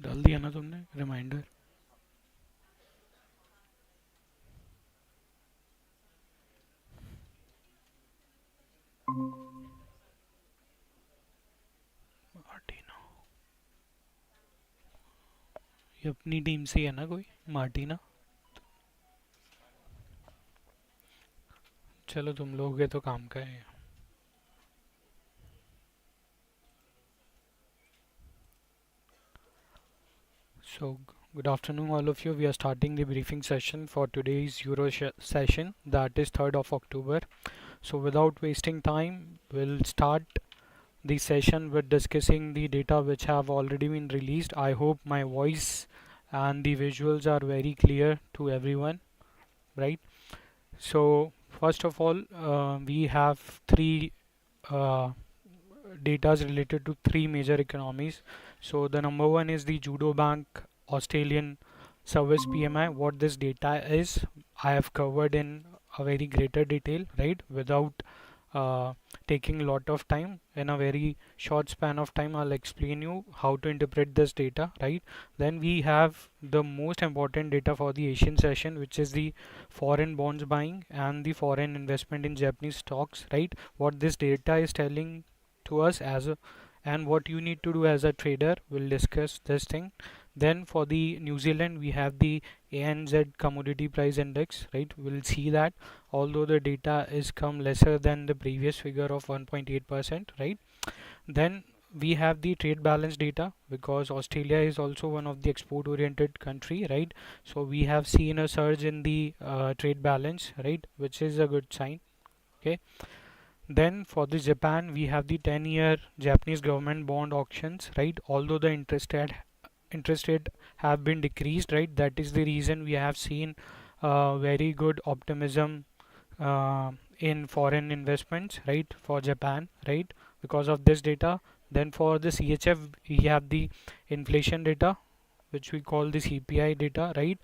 डाल दिया ना तुमने रिमाइंडर? मार्टिना, ये अपनी टीम से ही है ना कोई? मार्टिना। चलो तुम लोग ये तो काम का है। So, good afternoon, all of you. We are starting the briefing session for today's Euro session, that is 3rd of October. So, without wasting time, we'll start the session with discussing the data which have already been released. I hope my voice and the visuals are very clear to everyone, right? So, first of all, we have three uh, data related to three major economies. So the number one is the Judo Bank Australian Service PMI. What this data is, I have covered in a very greater detail, right? Without uh, taking a lot of time, in a very short span of time, I'll explain you how to interpret this data, right? Then we have the most important data for the Asian session, which is the foreign bonds buying and the foreign investment in Japanese stocks, right? What this data is telling to us as a, and what you need to do as a trader, we'll discuss this thing. Then for the New Zealand, we have the ANZ commodity price index, right? We'll see that although the data is come lesser than the previous figure of 1.8%, right? Then we have the trade balance data, because Australia is also one of the export oriented country, right? So we have seen a surge in the trade balance, right, which is a good sign. Okay. Then for the Japan, we have the 10-year Japanese government bond auctions, right? Although the interest rate have been decreased, right? That is the reason we have seen very good optimism uh, in foreign investments, right? For Japan, right? Because of this data. Then for the CHF, we have the inflation data, which we call the CPI data, right?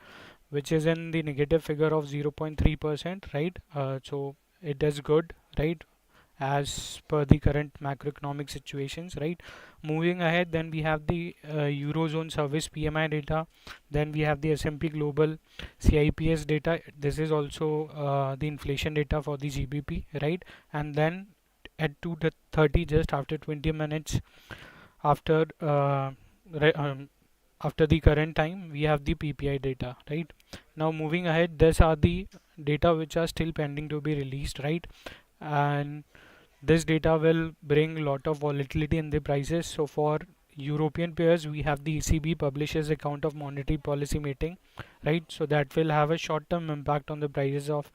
Which is in the negative figure of 0.3%, right? So it is good, right? As per the current macroeconomic situations, right? Moving ahead, then we have the Eurozone service PMI data. Then we have the S&P Global CIPS data. This is also the inflation data for the GBP, right? And then at 2:30, just after 20 minutes after after the current time, we have the PPI data, right? Now moving ahead, these are the data which are still pending to be released, right? And this data will bring a lot of volatility in the prices. So for European pairs, we have the ECB publishes account of monetary policy meeting, right? So that will have a short-term impact on the prices of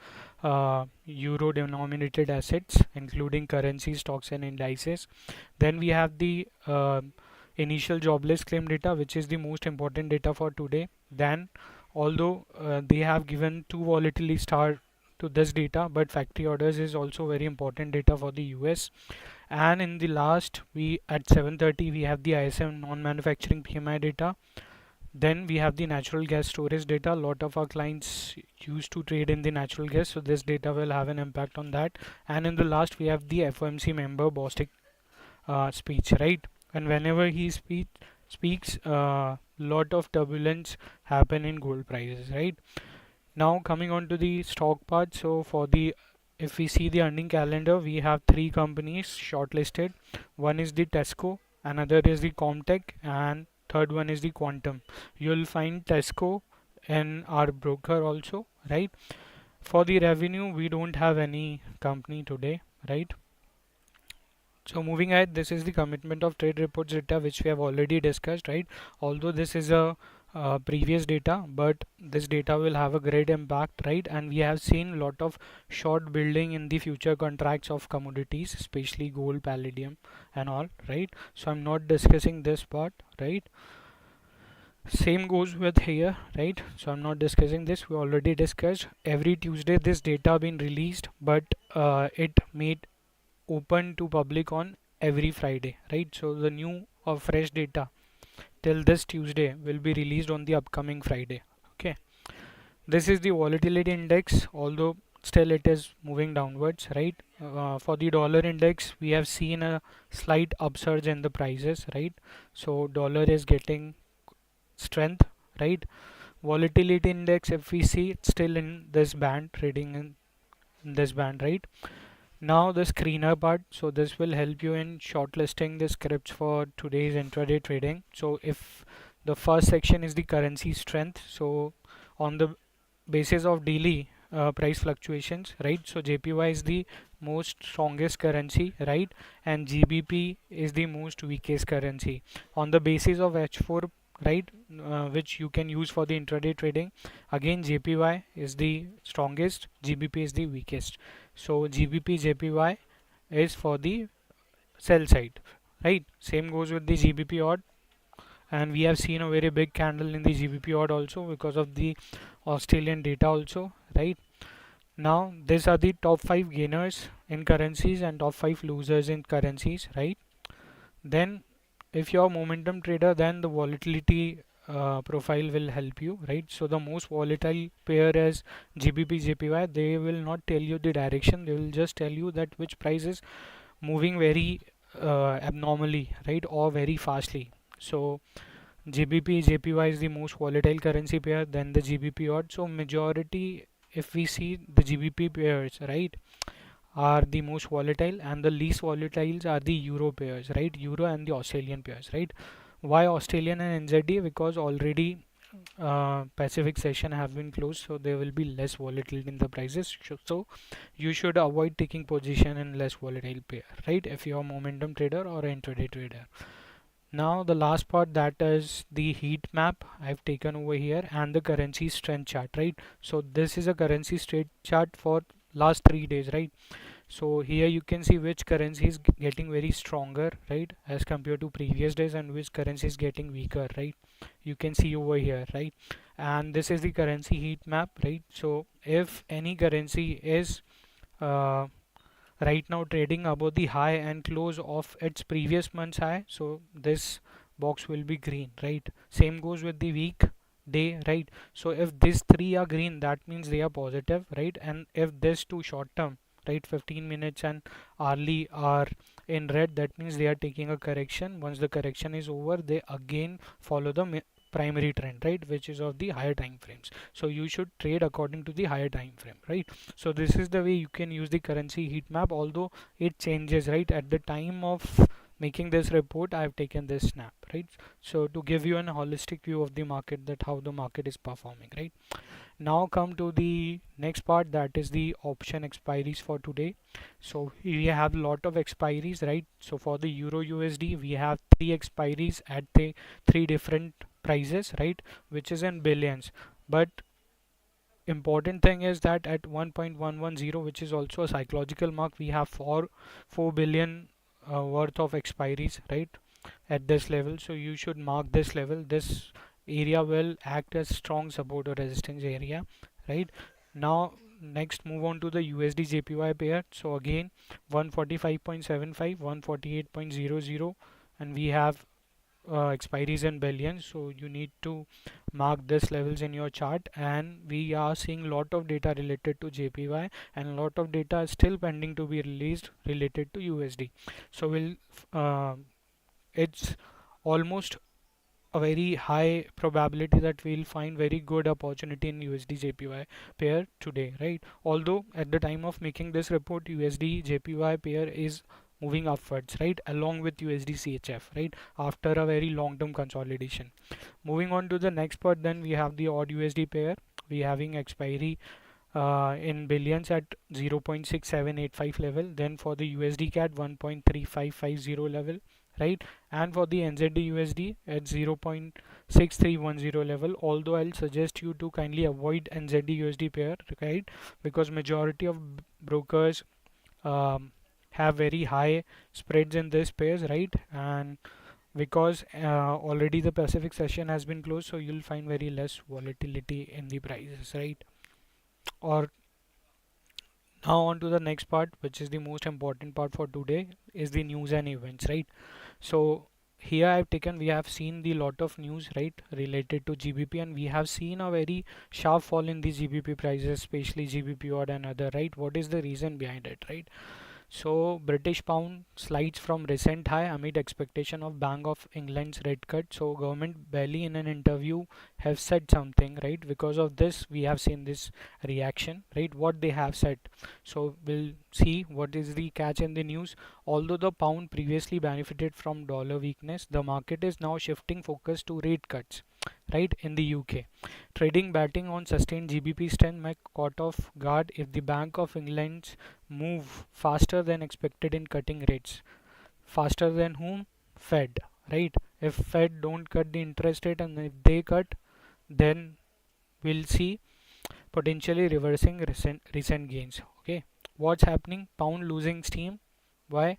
euro-denominated assets, including currencies, stocks, and indices. Then we have the initial jobless claim data, which is the most important data for today. Then, although they have given two volatility star to this data, but factory orders is also very important data for the US. And in the last, we at 7:30 we have the ISM non-manufacturing PMI data. Then we have the natural gas storage data. A lot of our clients used to trade in the natural gas, so this data will have an impact on that. And in the last, we have the FOMC member Bostic speech, right? And whenever he speaks, lot of turbulence happen in gold prices, right? Now coming on to the stock part. So for the, if we see the earning calendar, we have three companies shortlisted. One is the Tesco, another is the Comtech, and third one is the Quantum. You'll find Tesco in our broker also, right? For the revenue, we don't have any company today, right? So moving ahead, this is the commitment of trade reports data which we have already discussed, right? Although this is a previous data, but this data will have a great impact, right? And we have seen a lot of short building in the future contracts of commodities, especially gold, palladium, and all, right? So I'm not discussing this part, right? Same goes with here, right? So I'm not discussing this. We already discussed every Tuesday this data been released, but it made open to public on every Friday, right? So the new or fresh data till this Tuesday will be released on the upcoming Friday. Okay, this is the volatility index, although still it is moving downwards, right? For the dollar index, we have seen a slight upsurge in the prices, right? So dollar is getting strength, right? Volatility index, if we see, it's still in this band, trading in this band, right? Now the screener part, so this will help you in shortlisting the scripts for today's intraday trading. So if the first section is the currency strength, so on the basis of daily price fluctuations, right? So JPY is the most strongest currency, right? And GBP is the most weakest currency. On the basis of H4, right, which you can use for the intraday trading, again JPY is the strongest, GBP is the weakest. So GBP JPY is for the sell side, right? Same goes with the GBP odd, and we have seen a very big candle in the GBP odd also because of the Australian data also, right? Now these are the top 5 gainers in currencies and top 5 losers in currencies, right? Then if you're a momentum trader, then the volatility profile will help you, right? So the most volatile pair is GBP JPY. They will not tell you the direction, they will just tell you that which price is moving very abnormally, right, or very fastly. So GBP JPY is the most volatile currency pair, then the GBP odd. So majority, if we see the GBP pairs, right, are the most volatile, and the least volatiles are the euro pairs, right? Euro and the Australian pairs, right? Why Australian and NZD? Because already Pacific session have been closed, so there will be less volatility in the prices. So you should avoid taking position in less volatile pair, right? If you are a momentum trader or an intraday trader. Now the last part, that is the heat map I've taken over here, and the currency strength chart, right? So this is a currency strength chart for last 3 days, right? So here you can see which currency is getting very stronger, right, as compared to previous days, and which currency is getting weaker, right? You can see over here, right? And this is the currency heat map, right? So if any currency is uh, right now trading above the high and close of its previous month's high, so this box will be green, right? Same goes with the week day, right? So if these three are green, that means they are positive, right? And if this two short term, right, 15 minutes and hourly are in red, that means they are taking a correction. Once the correction is over, they again follow the primary trend, right, which is of the higher time frames. So you should trade according to the higher time frame, right? So this is the way you can use the currency heat map, although it changes, right? At the time of making this report, I have taken this snap, right? So to give you an holistic view of the market, that how the market is performing, right? Now come to the next part, that is the option expiries for today. So we have a lot of expiries, right? So for the Euro USD, we have three expiries at the three different prices, right, which is in billions. But important thing is that at 1.110, which is also a psychological mark, we have 4 billion worth of expiries, right, at this level. So you should mark this level. This area will act as strong support or resistance area, right? Now next move on to the USD JPY pair. So again 145.75, 148.00, and we have expiries in billions, so you need to mark this levels in your chart. And we are seeing a lot of data related to JPY, and a lot of data is still pending to be released related to USD. So it's almost a very high probability that we'll find very good opportunity in USD JPY pair today, right? Although at the time of making this report, USD JPY pair is moving upwards, right, along with USD CHF, right, after a very long term consolidation. Moving on to the next part, then we have the odd USD pair. We having expiry in billions at 0.6785 level, then for the USD CAD 1.3550 level, right, and for the NZD USD at 0.6310 level. Although I'll suggest you to kindly avoid NZD USD pair, right, because majority of brokers um, have very high spreads in this pairs, right, and because already the Pacific session has been closed, so you'll find very less volatility in the prices, right? Or now on to the next part, which is the most important part for today, is the news and events, right? So here I've taken, we have seen the lot of news, right, related to GBP, and we have seen a very sharp fall in the GBP prices, especially GBP odd and other, right? What is the reason behind it, right? So British pound slides from recent high amid expectation of Bank of England's rate cut. So government barely in an interview have said something, right? Because of this, we have seen this reaction, right? What they have said. So we'll see what is the catch in the news. Although the pound previously benefited from dollar weakness, the market is now shifting focus to rate cuts, right? In the UK, trading betting on sustained GBP strength might caught off guard if the Bank of England's move faster than expected in cutting rates. Faster than whom? Fed, right? If Fed don't cut the interest rate and if they cut, then we'll see potentially reversing recent gains. Okay, what's happening? Pound losing steam. Why?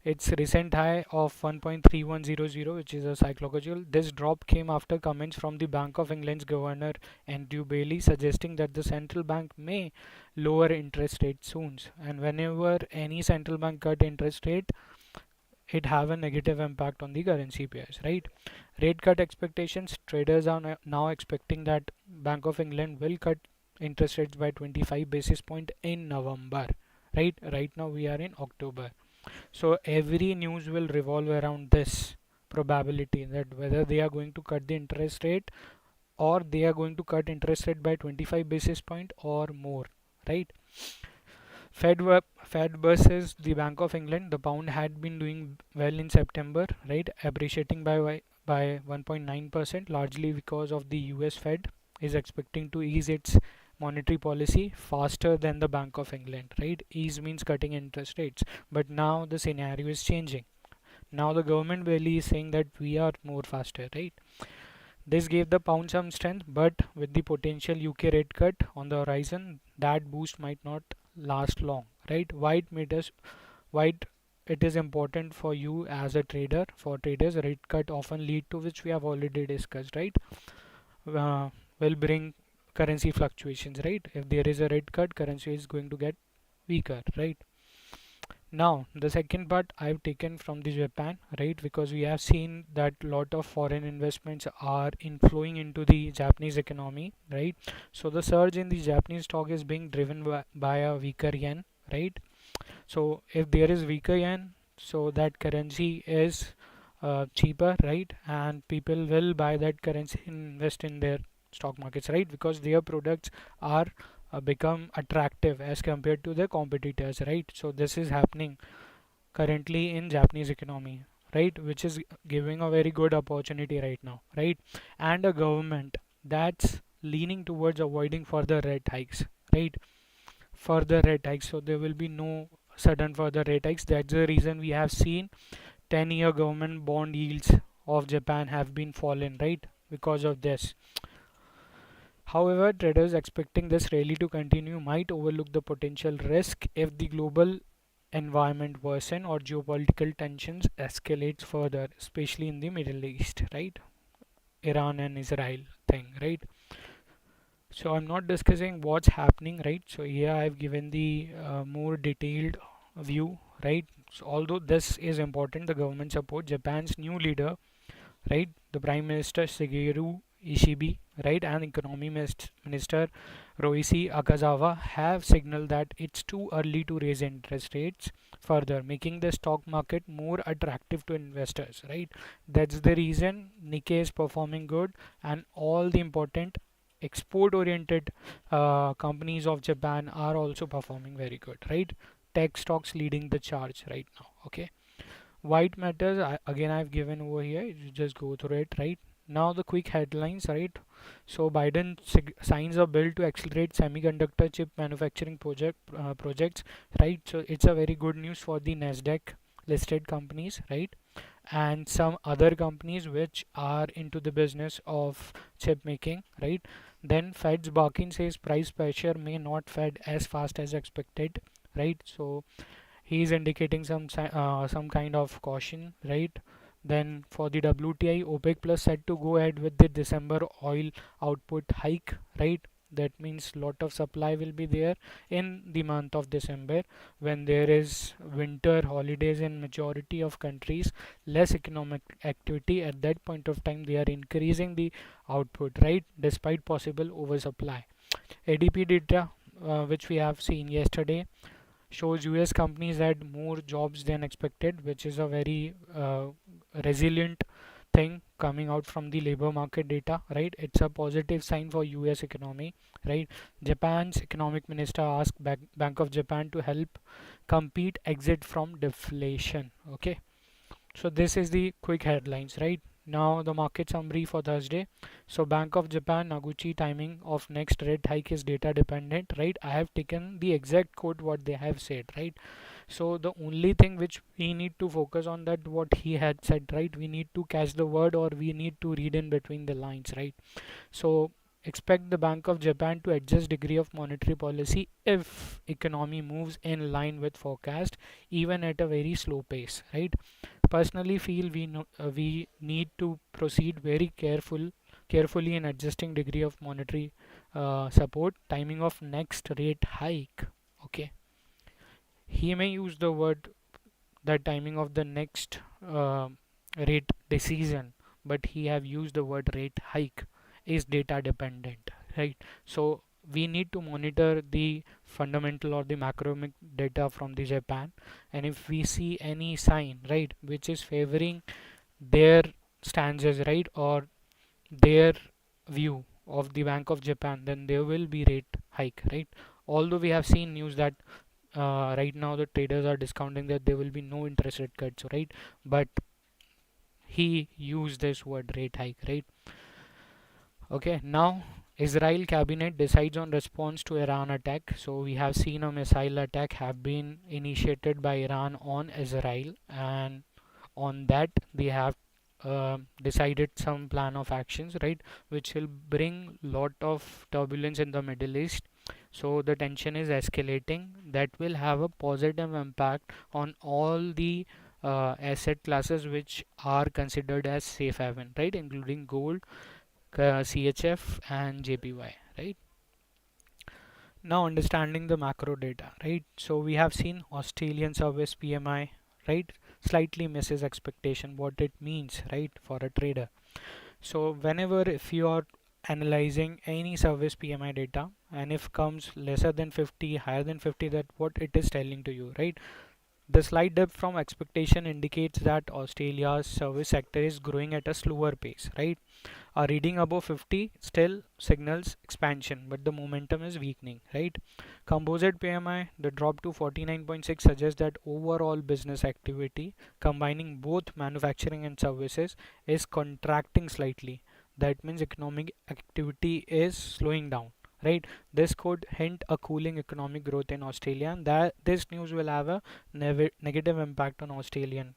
Its recent high of 1.3100, which is a psychological. This drop came after comments from the Bank of England's governor Andrew Bailey suggesting that the central bank may lower interest rates soon. And whenever any central bank cut interest rate, it have a negative impact on the currency pairs, right? Rate cut expectations. Traders are now expecting that Bank of England will cut interest rates by 25 basis point in November, right? Right now we are in October. So every news will revolve around this probability that whether they are going to cut the interest rate or they are going to cut interest rate by 25 basis point or more, right? Fed versus the Bank of England. The pound had been doing well in September, right? Appreciating by 1.9%, largely because of the US Fed is expecting to ease its monetary policy faster than the Bank of England, right? Ease means cutting interest rates, but now the scenario is changing. Now the government really is saying that we are more faster, right? This gave the pound some strength, but with the potential UK rate cut on the horizon, that boost might not last long, right? Why it is important for you as a trader. For traders, rate cut often lead to, which we have already discussed, right? Uh, will bring currency fluctuations, right? If there is a rate cut, currency is going to get weaker, right? Now, the second part I've taken from the Japan, right? Because we have seen that lot of foreign investments are inflowing into the Japanese economy, right? So the surge in the Japanese stock is being driven by a weaker yen, right? So if there is weaker yen, so that currency is cheaper, right? And people will buy that currency and invest in their stock markets, right? Because their products are become attractive as compared to the competitors, right? So this is happening currently in Japanese economy, right? Which is giving a very good opportunity right now, right? And a government that's leaning towards avoiding further rate hikes, right? Further rate hikes, so there will be no sudden further rate hikes. That's the reason we have seen 10-year government bond yields of Japan have been fallen, right? Because of this. However, traders expecting this rally to continue might overlook the potential risk if the global environment worsen or geopolitical tensions escalates further, especially in the Middle East, right? Iran and Israel thing, right? So I'm not discussing what's happening, right? So here I've given the more detailed view, right? So although this is important, the government support Japan's new leader, right? The Prime Minister Shigeru Ishibe, right, and Economy Minister Roichi Akazawa have signaled that it's too early to raise interest rates further, making the stock market more attractive to investors, right? That's the reason Nikkei is performing good, and all the important export-oriented companies of Japan are also performing very good, right? Tech stocks leading the charge right now. Okay, white matters. Again, I've given over here. You just go through it, right? Now the quick headlines, right? So Biden signs a bill to accelerate semiconductor chip manufacturing projects, right? So it's a very good news for the Nasdaq listed companies, right? And some other companies which are into the business of chip making, right? Then Fed's Barkin says price pressure may not fed as fast as expected, right? So he is indicating some kind of caution, right? Then for the WTI, OPEC Plus said to go ahead with the December oil output hike, right? That means lot of supply will be there in the month of December when there is winter holidays in majority of countries, less economic activity. At that point of time, they are increasing the output, right? Despite possible oversupply. ADP data, which we have seen yesterday, shows US companies had more jobs than expected, which is a very resilient thing coming out from the labor market data, right? It's a positive sign for US economy, right? Japan's economic minister asked Bank of Japan to help compete exit from deflation. Okay, so this is the quick headlines, right? Now the market summary for Thursday. So Bank of Japan Naguchi timing of next rate hike is data dependent, right? I have taken the exact quote what they have said, right? So the only thing which we need to focus on that what he had said, right? We need to catch the word or we need to read in between the lines, right? So expect the Bank of Japan to adjust degree of monetary policy if economy moves in line with forecast, even at a very slow pace, right? Personally feel we need to proceed very carefully in adjusting degree of monetary support timing of next rate hike. Okay, he may use the word the timing of the next rate decision, but he have used the word rate hike is data dependent, right? So we need to monitor the fundamental or the macroeconomic data from the Japan, and if we see any sign, right, which is favoring their stances, right, or their view of the Bank of Japan, then there will be rate hike, right? Although we have seen news that right now the traders are discounting that there will be no interest rate cuts, right? But he used this word rate hike, right? Okay, now Israel cabinet decides on response to Iran attack. So we have seen a missile attack have been initiated by Iran on Israel, and on that they have decided some plan of actions, right, which will bring lot of turbulence in the Middle East. So the tension is escalating. That will have a positive impact on all the asset classes which are considered as safe haven, right, including gold, CHF and JPY, right? Now understanding the macro data, right? So we have seen Australian service PMI, right? Slightly misses expectation, what it means, right, for a trader. So whenever if you are analyzing any service PMI data and if comes lesser than 50, higher than 50, that what it is telling to you, right? The slight dip from expectation indicates that Australia's service sector is growing at a slower pace, right? A reading above 50 still signals expansion, but the momentum is weakening, right? Composite PMI, the drop to 49.6 suggests that overall business activity, combining both manufacturing and services, is contracting slightly. That means economic activity is slowing down, right? This could hint a cooling economic growth in Australia, and that this news will have a negative impact on Australian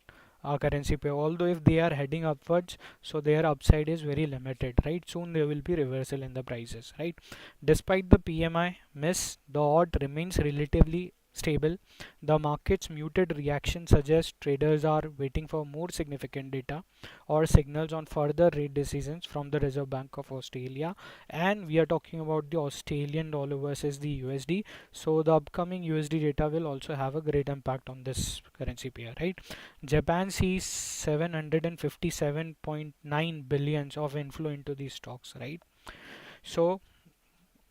currency pair. Although if they are heading upwards, so their upside is very limited, right? Soon there will be reversal in the prices, right? Despite the PMI miss, the odd remains relatively stable. The market's muted reaction suggests traders are waiting for more significant data or signals on further rate decisions from the Reserve Bank of Australia. And we are talking about the Australian dollar versus the USD. So the upcoming USD data will also have a great impact on this currency pair, right? Japan sees 757.9 billions of inflow into these stocks, right? So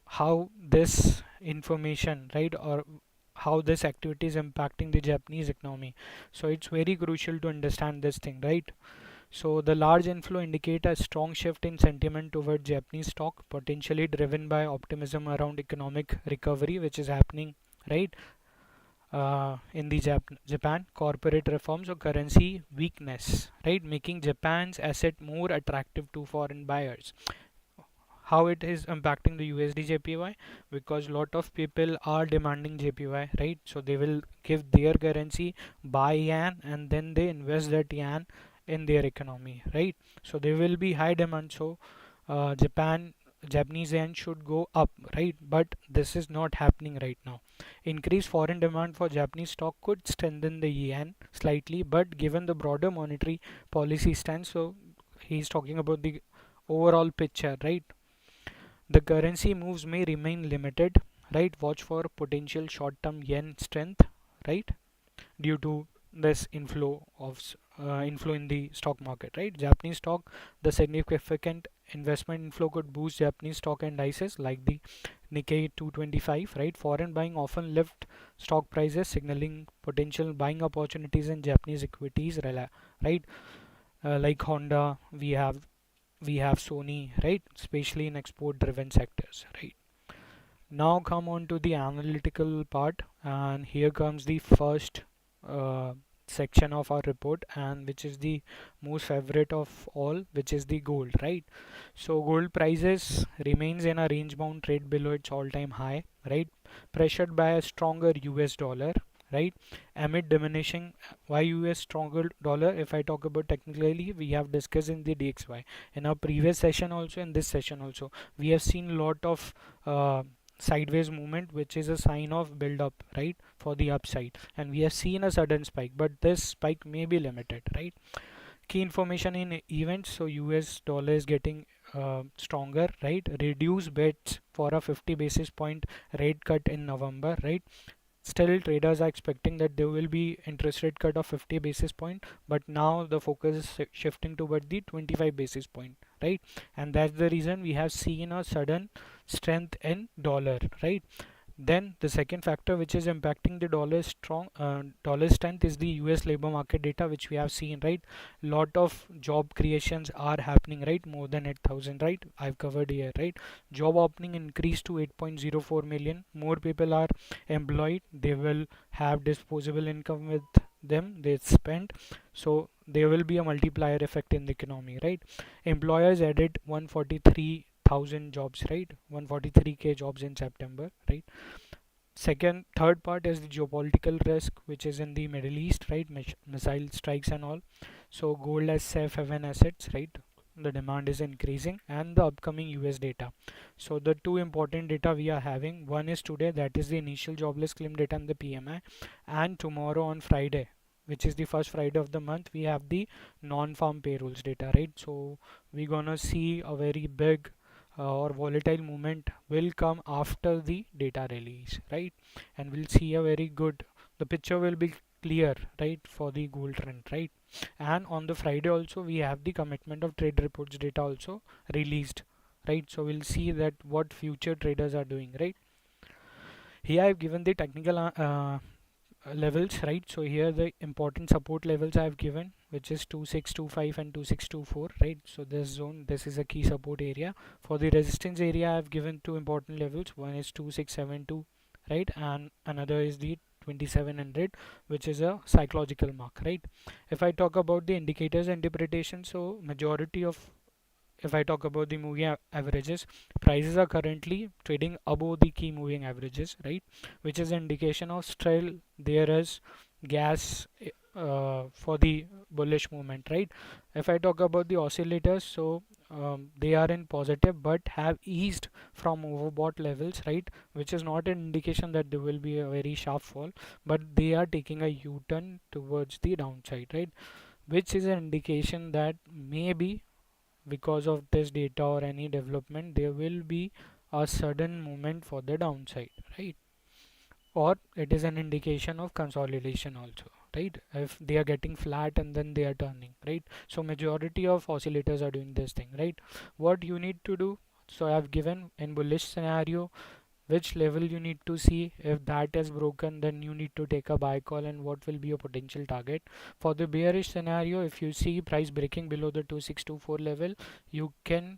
how this information, right, or how this activity is impacting the Japanese economy. So it's very crucial to understand this thing, right? So the large inflow indicate a strong shift in sentiment toward Japanese stock, potentially driven by optimism around economic recovery, which is happening, right? In the Japan corporate reforms or currency weakness, right, making Japan's asset more attractive to foreign buyers. How it is impacting the USD JPY? Because lot of people are demanding JPY, right? So they will give their currency, buy yen, and then they invest that yen in their economy, right? So there will be high demand. So Japanese yen should go up, right? But this is not happening right now. Increased foreign demand for Japanese stock could strengthen the yen slightly, but given the broader monetary policy stance, so he's talking about the overall picture, right? The currency moves may remain limited, right? Watch for potential short-term yen strength, right? Due to this inflow in the stock market, right? Japanese stock, the significant investment inflow could boost Japanese stock indices like the Nikkei 225, right? Foreign buying often lift stock prices, signaling potential buying opportunities in Japanese equities, right? Like Honda, we have Sony, right? Especially in export-driven sectors, right? Now come on to the analytical part, and here comes the first uh, section of our report, and which is the most favorite of all, which is the gold, right? So gold prices remains in a range bound trade below its all-time high, right? Pressured by a stronger US dollar, right? Amid diminishing, why US stronger dollar? If I talk about technically, we have discussed in the DXY in our previous session also, in this session also, we have seen a lot of sideways movement, which is a sign of build up, right, for the upside, and we have seen a sudden spike, but this spike may be limited, right? Key information in events, so US dollar is getting stronger, right? Reduce bets for a 50 basis point rate cut in November, right? Still traders are expecting that there will be interest rate cut of 50 basis point, but now the focus is shifting toward the 25 basis point, right? And that's the reason we have seen a sudden strength in dollar, right? Then the second factor which is impacting the dollar strength is the US labor market data, which we have seen, right? Lot of job creations are happening, right? More than 8,000, right? I've covered here, right? Job opening increased to 8.04 million. More people are employed. They will have disposable income with them. They spend, so there will be a multiplier effect in the economy, right? Employers added 143,000 jobs, right? 143k jobs in September, right? Third part is the geopolitical risk, which is in the Middle East, right? Missile strikes and all. So gold as safe haven assets, right? The demand is increasing, and the upcoming US data. So the two important data we are having, one is today, that is the initial jobless claim data and the PMI, and tomorrow on Friday, which is the first Friday of the month, we have the non-farm payrolls data, right? So we're gonna see a very big or volatile movement will come after the data release, right? And we'll see a very good, the picture will be clear, right, for the gold trend, right? And on the Friday also we have the commitment of trade reports data also released, right? So we'll see that what future traders are doing, right? Here I've given the technical levels, right? So here the important support levels I've given, which is 2625 and 2624, right? So this zone, this is a key support area. For the resistance area, I've given two important levels. One is 2672, right? And another is the 2700, which is a psychological mark, right? If I talk about the indicators interpretation, so majority of, if I talk about the moving averages, prices are currently trading above the key moving averages, right? Which is an indication of still there is gas for the bullish movement, right? If I talk about the oscillators, so they are in positive but have eased from overbought levels, right? Which is not an indication that there will be a very sharp fall, but they are taking a U-turn towards the downside, right? Which is an indication that maybe because of this data or any development there will be a sudden movement for the downside, right? Or it is an indication of consolidation also, right? If they are getting flat and then they are turning, right? So majority of oscillators are doing this thing, right? What you need to do, so I have given in bullish scenario which level you need to see. If that is broken, then you need to take a buy call, and what will be your potential target. For the bearish scenario, if you see price breaking below the 2624 level, you can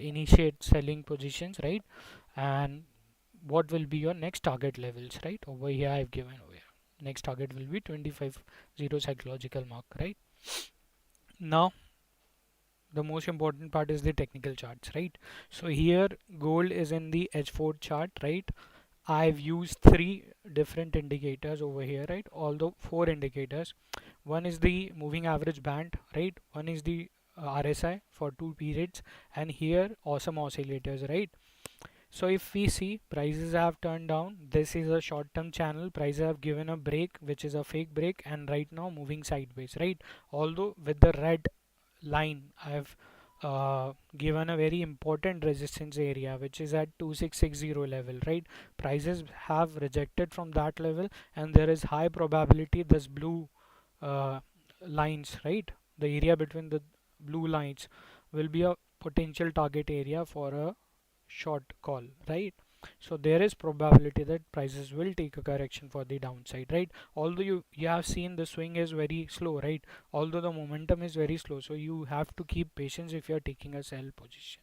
initiate selling positions, right? And what will be your next target levels, right? Over here I've given over here, next target will be 25.0 psychological mark, right? Now the most important part is the technical charts, right? So here gold is in the H4 chart, right? I've used three different indicators over here, right? Although four indicators. One is the moving average band, right? One is the RSI for 2 periods, and here awesome oscillators, right? So if we see prices have turned down, this is a short term channel, prices have given a break, which is a fake break, and right now moving sideways, right? Although with the red line I have given a very important resistance area, which is at 2660 level, right? Prices have rejected from that level, and there is high probability this blue uh, lines, right, the area between the blue lines will be a potential target area for a short call, right? So there is probability that prices will take a correction for the downside, right? Although you have seen the swing is very slow, right? Although the momentum is very slow, so you have to keep patience if you are taking a sell position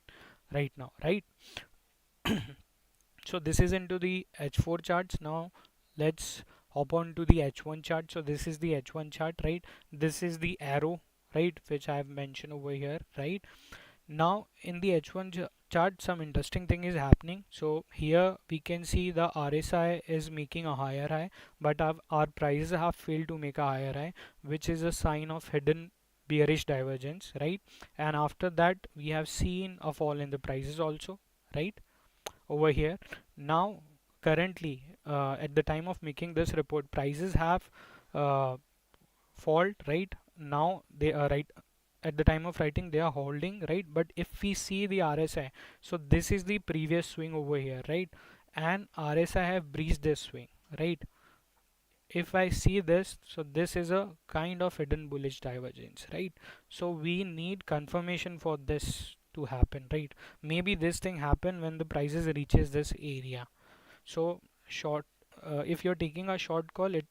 right now, right? So this is into the H4 charts. Now let's hop on to the H1 chart. So this is the H1 chart, right? This is the arrow, right, which I have mentioned over here, right? Now in the H1 chart, some interesting thing is happening. So here we can see the RSI is making a higher high, but our prices have failed to make a higher high, which is a sign of hidden bearish divergence, right? And after that we have seen a fall in the prices also, right, over here. Now currently at the time of making this report, prices have uh, fault, right? Now they are right at the time of writing, they are holding, right? But if we see the RSI, so this is the previous swing over here, right? And RSI have breached this swing, right? If I see this, so this is a kind of hidden bullish divergence, right? So we need confirmation for this to happen, right? Maybe this thing happen when the prices reaches this area. So short, if you're taking a short call, it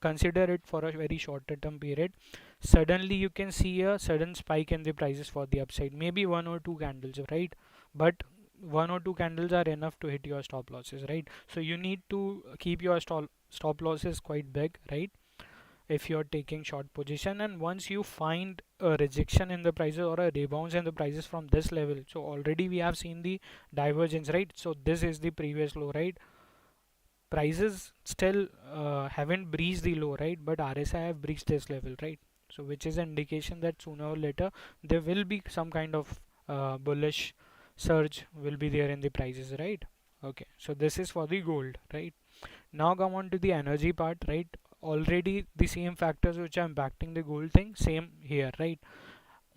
consider it for a very shorter term period. Suddenly you can see a sudden spike in the prices for the upside, maybe one or two candles, right? But one or two candles are enough to hit your stop losses, right? So you need to keep your stop losses quite big, right, if you're taking short position. And once you find a rejection in the prices or a rebounds in the prices from this level, so already we have seen the divergence, right? So this is the previous low, right? Prices still haven't breached the low, right? But RSI have breached this level, right? So which is an indication that sooner or later there will be some kind of bullish surge will be there in the prices, right? Okay, so this is for the gold, right? Now come on to the energy part, right? Already the same factors which are impacting the gold thing, same here, right?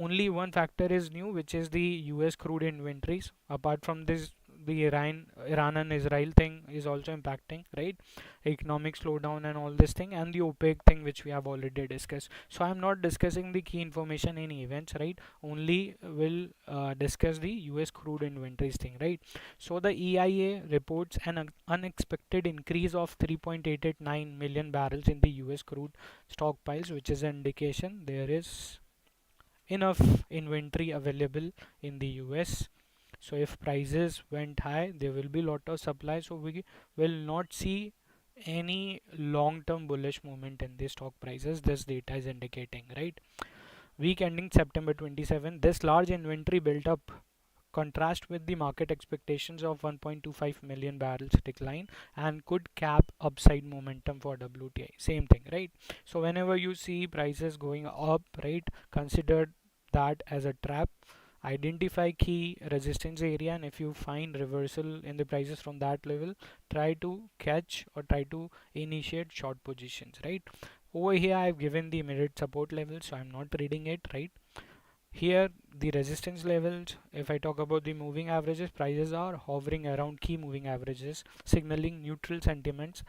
Only one factor is new, which is the US crude inventories. Apart from this, the Iran and Israel thing is also impacting, right? Economic slowdown and all this thing, and the OPEC thing, which we have already discussed. So I'm not discussing the key information in events, right? Only will discuss the US crude inventories thing, right? So the EIA reports an unexpected increase of 3.889 million barrels in the US crude stockpiles, which is an indication there is enough inventory available in the US. So if prices went high, there will be lot of supply, so we will not see any long term bullish movement in the stock prices, this data is indicating, right? Week ending September 27, this large inventory built up contrast with the market expectations of 1.25 million barrels decline and could cap upside momentum for WTI. Same thing, right? So whenever you see prices going up, right, consider that as a trap. Identify key resistance area, and if you find reversal in the prices from that level, try to catch or try to initiate short positions, right? Over here I've given the immediate support level, so I'm not reading it, right? Here the resistance levels, if I talk about the moving averages, prices are hovering around key moving averages, signaling neutral sentiments,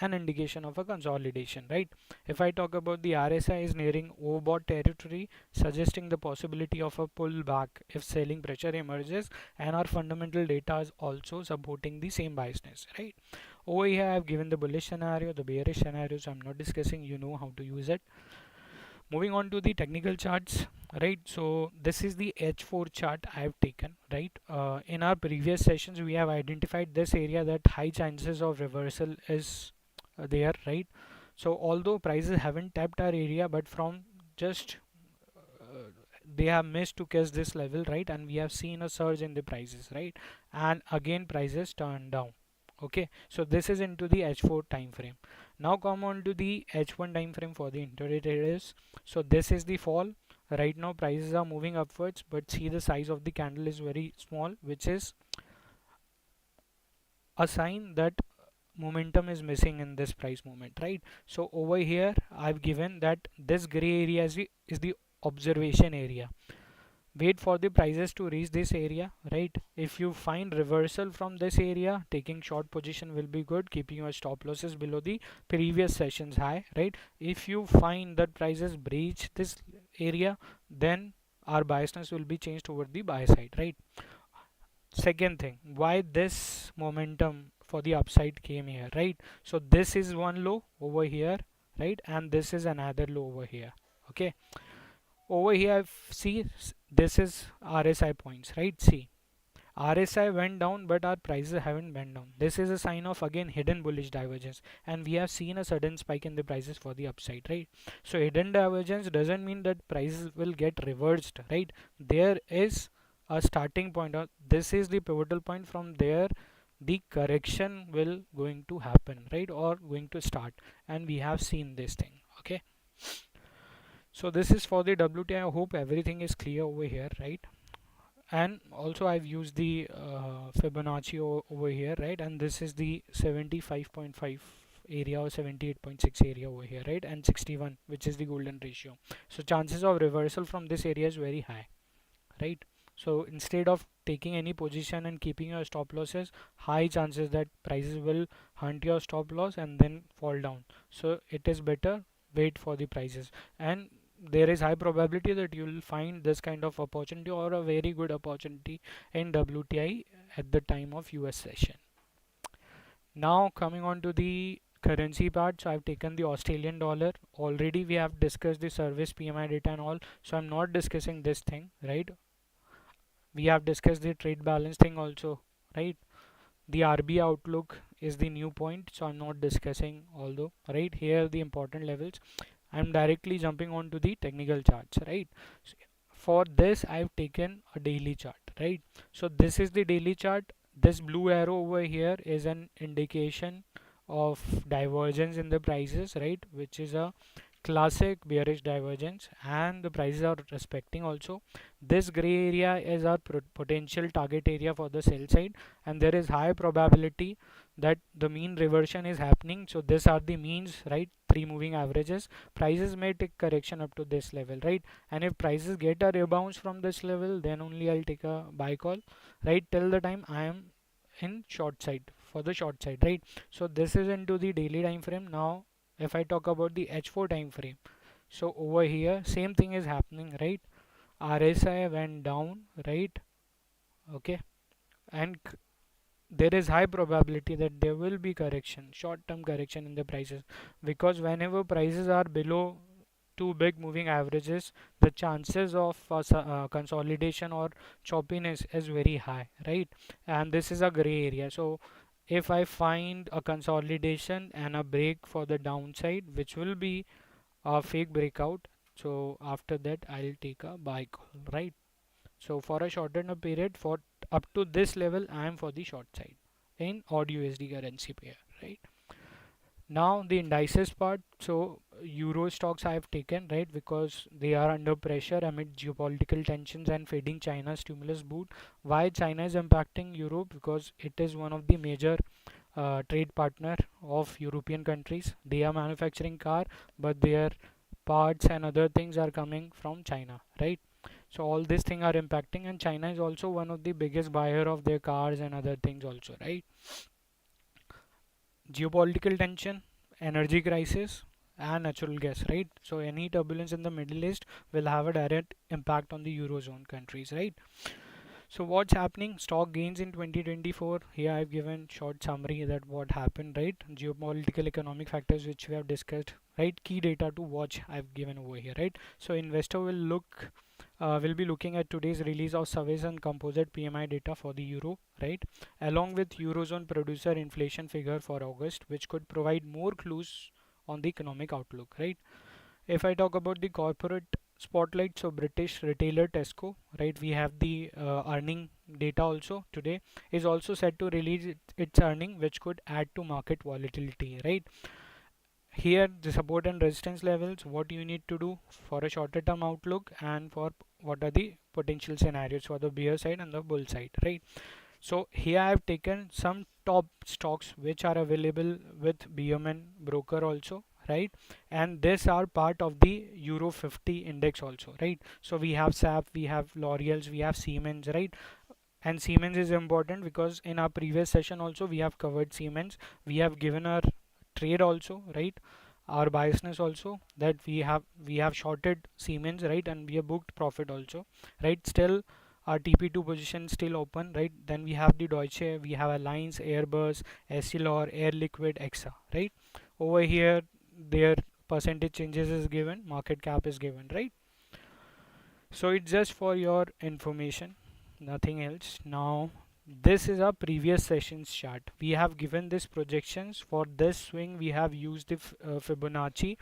an indication of a consolidation, right? If I talk about the RSI is nearing overbought territory, suggesting the possibility of a pullback if selling pressure emerges, and our fundamental data is also supporting the same biasness, right? Over here I have given the bullish scenario, the bearish scenario, so I'm not discussing, you know how to use it. Moving on to the technical charts, right? So this is the H4 chart I have taken, right? In our previous sessions we have identified this area that high chances of reversal is there, right? So although prices haven't tapped our area, but from just they have missed to catch this level, right? And we have seen a surge in the prices, right? And again prices turned down. Okay, so this is into the H4 time frame. Now come on to the H1 time frame for the intraday traders. So this is the fall. Right now prices are moving upwards, but see the size of the candle is very small, which is a sign that momentum is missing in this price movement, right? So over here I've given that this gray area is the observation area. Wait for the prices to reach this area, right? If you find reversal from this area, taking short position will be good, keeping your stop losses below the previous session's high, right? If you find that prices breach this area, then our biasness will be changed toward the buy side, right? Second thing, why this momentum for the upside came here, right? So this is one low over here, right? And this is another low over here. Okay, over here, see, this is RSI points, right? See, RSI went down, but our prices haven't went down. This is a sign of again hidden bullish divergence, and we have seen a sudden spike in the prices for the upside, right? So hidden divergence doesn't mean that prices will get reversed, right? There is a starting point, or this is the pivotal point. From there, the correction will going to happen, right, or going to start, and we have seen this thing. Okay, so this is for the WTI. I hope everything is clear over here, right? And also I've used the Fibonacci over here, right? And this is the 75.5 area or 78.6 area over here, right? And 61, which is the golden ratio. So chances of reversal from this area is very high, right? So instead of taking any position and keeping your stop losses, high chances that prices will hunt your stop loss and then fall down. So it is better wait for the prices, and there is high probability that you will find this kind of opportunity or a very good opportunity in WTI at the time of US session. Now coming on to the currency part, so I've taken the Australian dollar. Already we have discussed the service PMI data and all, so I'm not discussing this thing, right? We have discussed the trade balance thing also, right? The RBI outlook is the new point, so I'm not discussing, although right here the important levels. I'm directly jumping on to the technical charts, right? So for this I've taken a daily chart, right? So this is the daily chart. This blue arrow over here is an indication of divergence in the prices, right, which is a classic bearish divergence, and the prices are respecting also. This gray area is our potential target area for the sell side, and there is high probability that the mean reversion is happening. So these are the means, right? Three moving averages. Prices may take correction up to this level, right? And if prices get a rebound from this level, then only I'll take a buy call, right? Till the time I am in short side, for the short side, right? So this is into the daily time frame. Now if I talk about the H4 time frame, so over here same thing is happening, right? RSI went down, right? Okay, and there is high probability that there will be correction, short term correction in the prices, because whenever prices are below two big moving averages, the chances of consolidation or choppiness is very high, right? And this is a gray area. So if I find a consolidation and a break for the downside, which will be a fake breakout, so after that I'll take a buy call, right? So for a shorter period, for up to this level I am for the short side in AUD USD currency pair, right? Now the indices part, so euro stocks I have taken, right, because they are under pressure amid geopolitical tensions and fading China stimulus boot. Why China is impacting Europe? Because it is one of the major trade partner of European countries. They are manufacturing car, but their parts and other things are coming from China, right? So all these things are impacting, and China is also one of the biggest buyer of their cars and other things also, right? Geopolitical tension, energy crisis, and natural gas, right? So any turbulence in the Middle East will have a direct impact on the Eurozone countries, right? So what's happening? Stock gains in 2024. Here I've given short summary that what happened, right? Geopolitical economic factors which we have discussed, right? Key data to watch I've given over here, right? So investor will be looking at today's release of surveys and composite PMI data for the euro, right? Along with Eurozone producer inflation figure for August, which could provide more clues on the economic outlook, right? If I talk about the corporate spotlight, so British retailer Tesco, right? We have the earning data also today, is also set to release its earning, which could add to market volatility, right? Here the support and resistance levels, what you need to do for a shorter term outlook, and for what are the potential scenarios for the bear side and the bull side, right? So here I have taken some top stocks which are available with BMN broker also, right? And these are part of the Euro 50 index also, right? So we have SAP, we have L'Oreal's, we have Siemens, right? And Siemens is important because in our previous session also we have covered Siemens. We have given our trade also, right? Our biasness also, that we have shorted Siemens, right? And we have booked profit also, right? Still our TP2 position still open, right? Then we have the Deutsche, we have Alliance, Airbus, Essilor, Air Liquide, EXA, right? Over here, their percentage changes is given, market cap is given, right? So it's just for your information, nothing else. Now, this is our previous session's chart. We have given this projections for this swing. We have used the Fibonacci,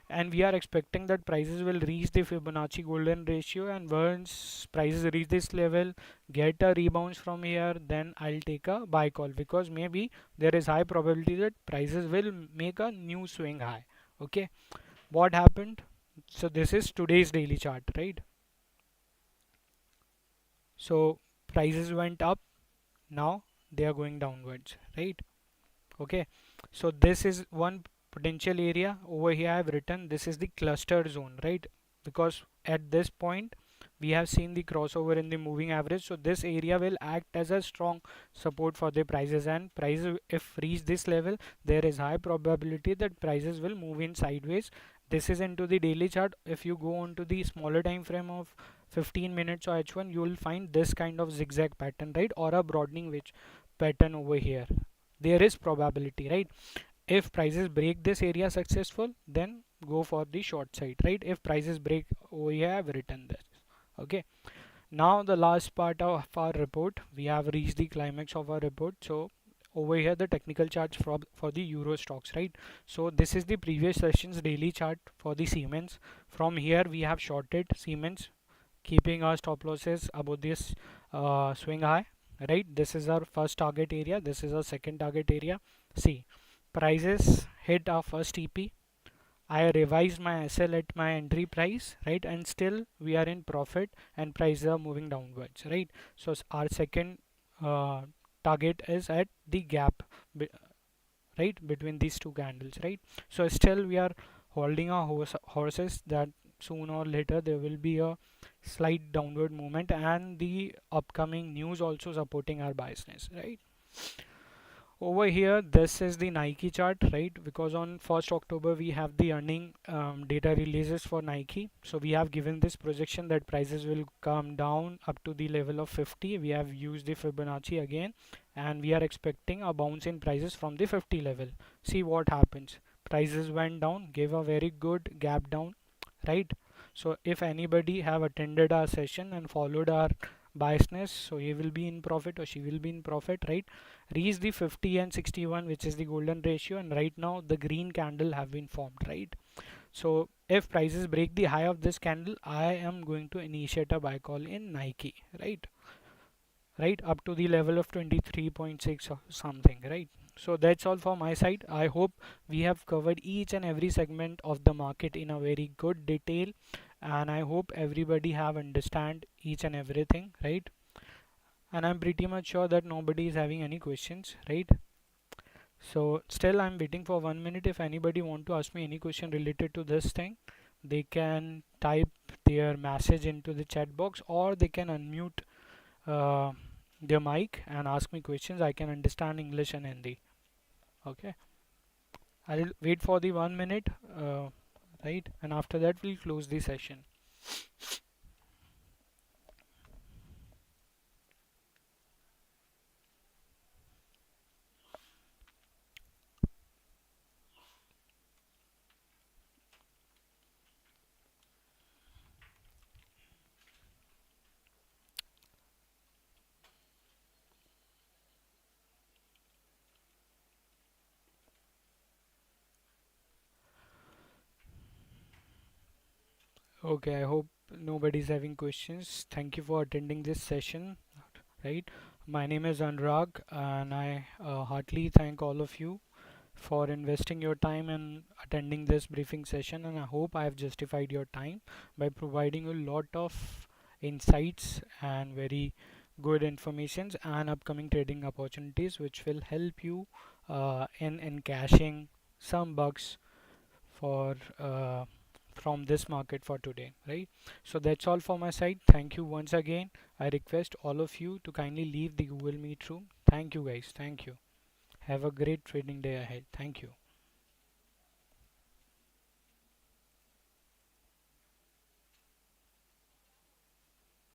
and we are expecting that prices will reach the Fibonacci golden ratio, and once prices reach this level, get a rebound from here, then I'll take a buy call, because maybe there is high probability that prices will make a new swing high. Okay, what happened? So this is today's daily chart, right? So prices went up, now they are going downwards, right? Okay, so this is one potential area. Over here I have written this is the cluster zone, right? Because at this point we have seen the crossover in the moving average, so this area will act as a strong support for the prices, and prices if reach this level, there is high probability that prices will move in sideways. This is into the daily chart. If you go on to the smaller time frame of 15 minutes or H1, you will find this kind of zigzag pattern, right? Or a broadening wedge pattern over here. There is probability, right? If prices break this area successful, then go for the short side, right? If prices break over here, I have written this. Okay, now the last part of our report, we have reached the climax of our report. So over here the technical charts for the euro stocks, right? So this is the previous session's daily chart for the Siemens. From here we have shorted Siemens, keeping our stop losses above this swing high, right? This is our first target area, this is our second target area. See, prices hit our first TP, I revised my SL at my entry price, right? And still we are in profit and prices are moving downwards, right? So our second uh, target is at the gap, right, between these two candles, right? So still we are holding our horses that sooner or later there will be a slight downward movement, and the upcoming news also supporting our biasness, right? Over here this is the Nike chart, right? Because on 1st October we have the earning data releases for Nike, so we have given this projection that prices will come down up to the level of 50. We have used the Fibonacci again, and we are expecting a bounce in prices from the 50 level. See what happens, prices went down, gave a very good gap down, right? So if anybody have attended our session and followed our biasness, so he will be in profit or she will be in profit, right? Reach the 50 and 61, which is the golden ratio, and right now the green candle have been formed, right? So if prices break the high of this candle, I am going to initiate a buy call in Nike, right? Right, up to the level of 23.6 or something, right? So that's all for my side. I hope we have covered each and every segment of the market in a very good detail, and I hope everybody have understand each and everything, right? And I'm pretty much sure that nobody is having any questions, right? So still I'm waiting for 1 minute. If anybody want to ask me any question related to this thing, they can type their message into the chat box, or they can unmute uh, their mic and ask me questions. I can understand English and Hindi. Okay, I'll wait for the 1 minute, right? And after that we'll close the session. Okay, I hope nobody's having questions. Thank you for attending this session, right? My name is Anurag, and I heartily thank all of you for investing your time and attending this briefing session, and I hope I have justified your time by providing you a lot of insights and very good informations and upcoming trading opportunities, which will help you in cashing some bucks for from this market for today, right? So that's all for my side. Thank you once again. I request all of you to kindly leave the Google Meet room. Thank you guys, thank you. Have a great trading day ahead. Thank you.